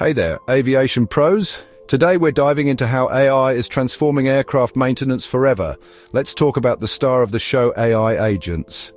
Hey there, aviation pros. Today we're diving into how AI is transforming aircraft maintenance forever. Let's talk about the star of the show, AI agents.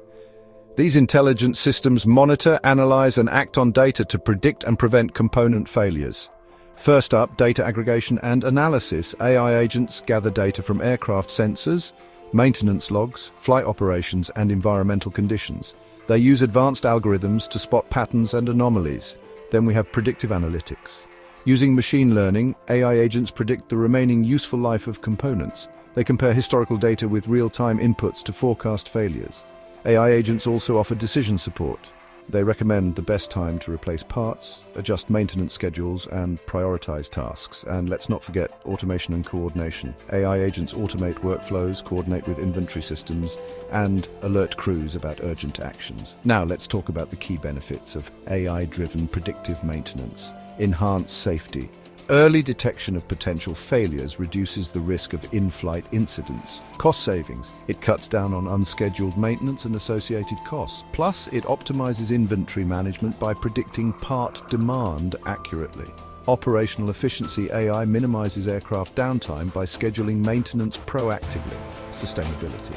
These intelligent systems monitor, analyze, and act on data to predict and prevent component failures. First up, data aggregation and analysis. AI agents gather data from aircraft sensors, maintenance logs, flight operations, and environmental conditions. They use advanced algorithms to spot patterns and anomalies. Then we have predictive analytics. Using machine learning, AI agents predict the remaining useful life of components. They compare historical data with real-time inputs to forecast failures. AI agents also offer decision support. They recommend the best time to replace parts, adjust maintenance schedules, and prioritize tasks. And let's not forget automation and coordination. AI agents automate workflows, coordinate with inventory systems, and alert crews about urgent actions. Now let's talk about the key benefits of AI-driven predictive maintenance. Enhanced safety. Early detection of potential failures reduces the risk of in-flight incidents. Cost savings. It cuts down on unscheduled maintenance and associated costs. Plus, it optimizes inventory management by predicting part demand accurately. Operational efficiency. AI minimizes aircraft downtime by scheduling maintenance proactively. Sustainability.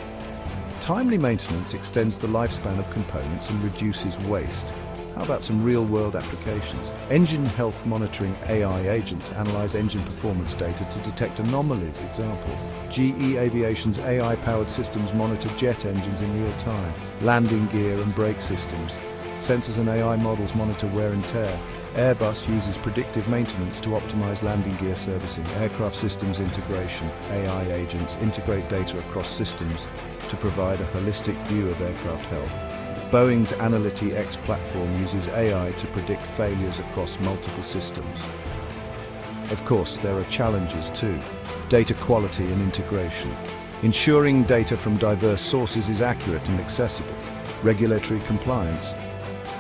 Timely maintenance extends the lifespan of components and reduces waste. How about some real-world applications? Engine health monitoring. AI agents analyze engine performance data to detect anomalies. Example, GE Aviation's AI-powered systems monitor jet engines in real time. Landing gear and brake systems. Sensors and AI models monitor wear and tear. Airbus uses predictive maintenance to optimize landing gear servicing. Aircraft systems integration. AI agents integrate data across systems to provide a holistic view of aircraft health. Boeing's Analytics X platform uses AI to predict failures across multiple systems. Of course, there are challenges too. Data quality and integration. Ensuring data from diverse sources is accurate and accessible. Regulatory compliance.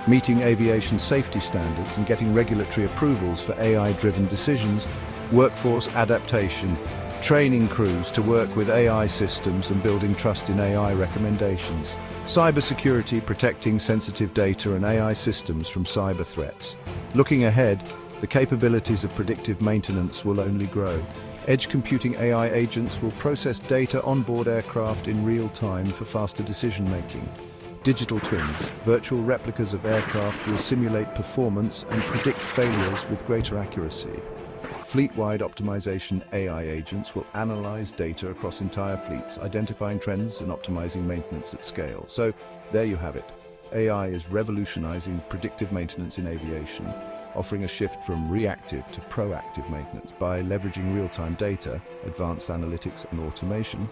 Meeting aviation safety standards and getting regulatory approvals for AI-driven decisions. Workforce adaptation. Training crews to work with AI systems and building trust in AI recommendations. Cybersecurity, protecting sensitive data and AI systems from cyber threats. Looking ahead, the capabilities of predictive maintenance will only grow. Edge computing AI agents will process data on board aircraft in real time for faster decision-making. Digital twins, virtual replicas of aircraft, will simulate performance and predict failures with greater accuracy. Fleet-wide optimization. AI agents will analyze data across entire fleets, identifying trends and optimizing maintenance at scale. So, there you have it. AI is revolutionizing predictive maintenance in aviation, offering a shift from reactive to proactive maintenance. By leveraging real-time data, advanced analytics and automation,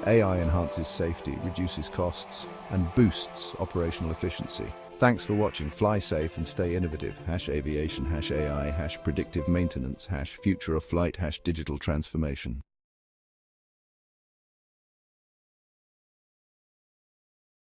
AI enhances safety, reduces costs, and boosts operational efficiency. Thanks for watching. Fly safe and stay innovative. #Aviation, #AI, #Predictive Maintenance, #Future of Flight, #Digital Transformation.